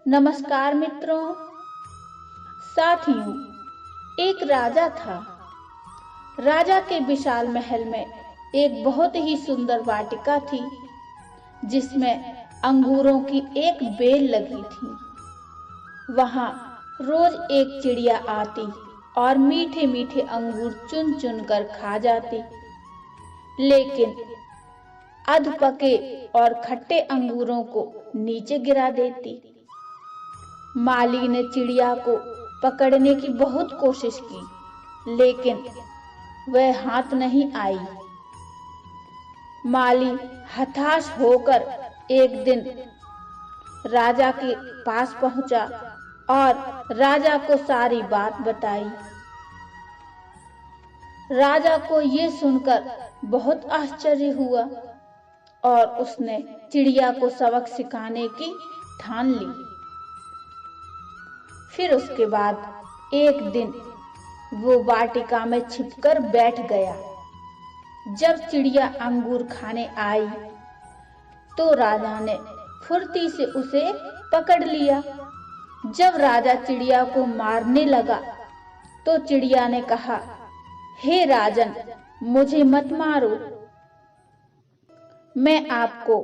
नमस्कार मित्रों, साथियों। एक राजा था। राजा के विशाल महल में एक बहुत ही सुंदर वाटिका थी, जिसमें अंगूरों की एक बेल लगी थी। वहां रोज एक चिड़िया आती और मीठे मीठे अंगूर चुन चुन कर खा जाती, लेकिन अधपके और खट्टे अंगूरों को नीचे गिरा देती। माली ने चिड़िया को पकड़ने की बहुत कोशिश की, लेकिन वह हाथ नहीं आई। माली हताश होकर एक दिन राजा के पास पहुंचा और राजा को सारी बात बताई। राजा को ये सुनकर बहुत आश्चर्य हुआ और उसने चिड़िया को सबक सिखाने की ठान ली। फिर उसके बाद एक दिन वो वाटिका में छिपकर बैठ गया। जब चिड़िया अंगूर खाने आई तो राजा ने फुर्ती से उसे पकड़ लिया। जब राजा चिड़िया को मारने लगा तो चिड़िया ने कहा, हे राजन, मुझे मत मारो। मैं आपको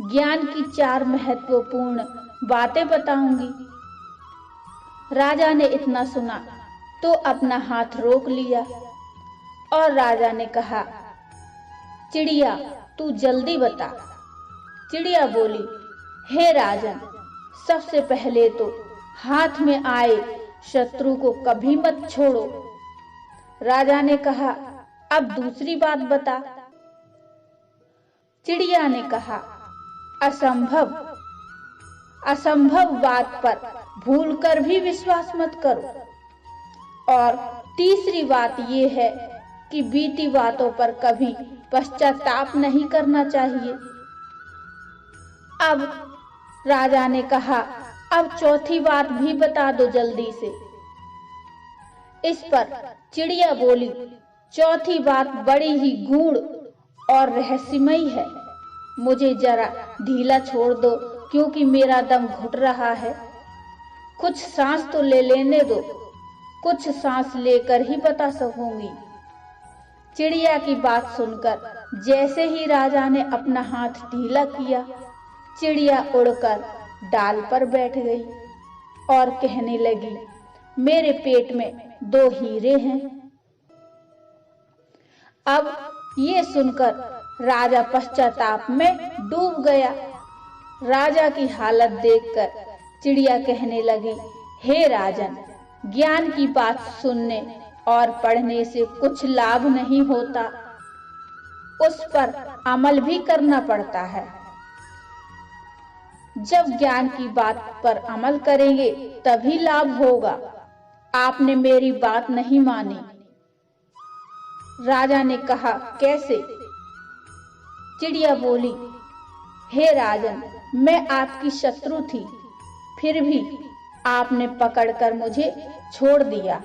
ज्ञान की 4 महत्वपूर्ण बातें बताऊंगी। राजा ने इतना सुना तो अपना हाथ रोक लिया और राजा ने कहा, चिड़िया, तू जल्दी बता। चिड़िया बोली, हे राजन, सबसे पहले तो हाथ में आए शत्रु को कभी मत छोड़ो। राजा ने कहा, अब दूसरी बात बता। चिड़िया ने कहा, असंभव बात पर भूलकर भी विश्वास मत करो। और तीसरी बात यह है कि बीती बातों पर कभी पश्चाताप नहीं करना चाहिए। अब राजा ने कहा, अब चौथी बात भी बता दो जल्दी से। इस पर चिड़िया बोली, चौथी बात बड़ी ही गूढ़ और रहस्यमयी है। मुझे जरा ढीला छोड़ दो, क्योंकि मेरा दम घुट रहा है। कुछ सांस तो ले लेने दो, कुछ सांस लेकर ही बता सकूंगी। चिड़िया की बात सुनकर जैसे ही राजा ने अपना हाथ ढीला किया, चिड़िया उड़कर डाल पर बैठ गई और कहने लगी, मेरे पेट में 2 हीरे हैं। अब ये सुनकर राजा पश्चाताप में डूब गया। राजा की हालत देखकर चिड़िया कहने लगी, हे राजन, ज्ञान की बात सुनने और पढ़ने से कुछ लाभ नहीं होता, उस पर अमल भी करना पड़ता है। जब ज्ञान की बात पर अमल करेंगे तभी लाभ होगा। आपने मेरी बात नहीं मानी। राजा ने कहा, कैसे? चिड़िया बोली, हे राजन, मैं आपकी शत्रु थी, फिर भी आपने पकड़कर मुझे छोड़ दिया।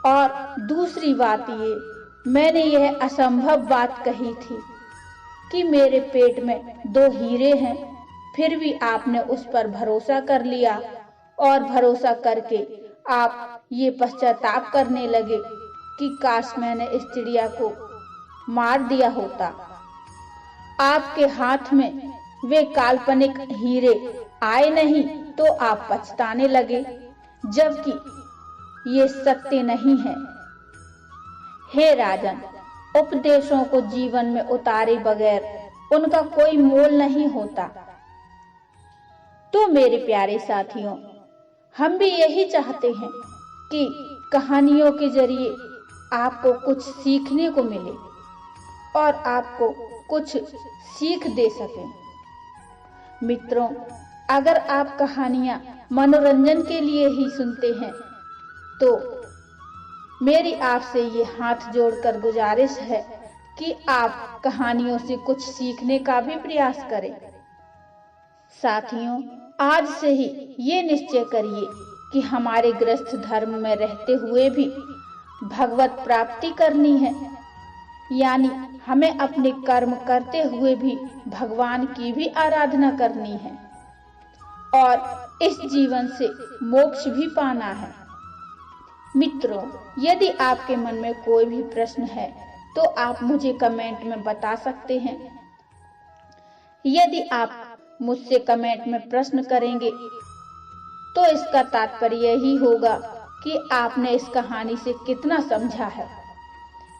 और दूसरी बात ये, मैंने यह असंभव बात कही थी कि मेरे पेट में 2 हीरे हैं, फिर भी आपने उस पर भरोसा कर लिया और भरोसा करके आप ये पश्चाताप करने लगे कि काश मैंने इस चिड़िया को मार दिया होता। आपके हाथ में वे काल्पनिक हीरे आए नहीं तो आप पछताने लगे, जबकि ये सत्य नहीं है। हे राजन, उपदेशों को जीवन में उतारे बगैर उनका कोई मोल नहीं होता। तो मेरे प्यारे साथियों, हम भी यही चाहते हैं कि कहानियों के जरिए आपको कुछ सीखने को मिले और आपको कुछ सीख दे सकें। मित्रों, अगर आप कहानियां मनोरंजन के लिए ही सुनते हैं तो मेरी आपसे ये हाथ जोड़कर गुजारिश है कि आप कहानियों से कुछ सीखने का भी प्रयास करें। साथियों, आज से ही ये निश्चय करिए कि हमारे गृहस्थ धर्म में रहते हुए भी भगवत प्राप्ति करनी है, यानी हमें अपने कर्म करते हुए भी भगवान की भी आराधना करनी है। और इस जीवन से मोक्ष भी पाना है। मित्रों, यदि आपके मन में कोई भी प्रश्न है तो आप मुझे कमेंट में बता सकते हैं। यदि आप मुझसे कमेंट में प्रश्न करेंगे तो इसका तात्पर्य यही होगा कि आपने इस कहानी से कितना समझा है,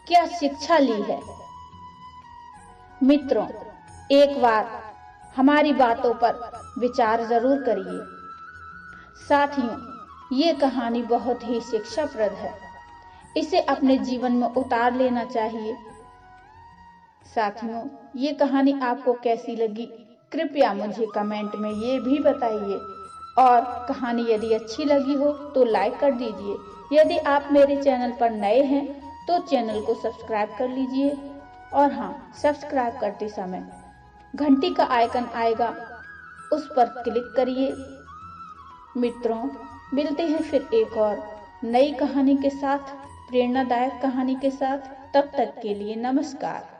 क्या शिक्षा ली है। मित्रों, एक बार हमारी बातों पर विचार जरूर करिए। साथियों, ये कहानी बहुत ही शिक्षाप्रद है, इसे अपने जीवन में उतार लेना चाहिए। साथियों, ये कहानी आपको कैसी लगी कृपया मुझे कमेंट में ये भी बताइए, और कहानी यदि अच्छी लगी हो तो लाइक कर दीजिए। यदि आप मेरे चैनल पर नए हैं तो चैनल को सब्सक्राइब कर लीजिए, और हाँ, सब्सक्राइब करते समय घंटी का आइकन आएगा, उस पर क्लिक करिए। मित्रों, मिलते हैं फिर एक और नई कहानी के साथ, प्रेरणादायक कहानी के साथ। तब तक के लिए नमस्कार।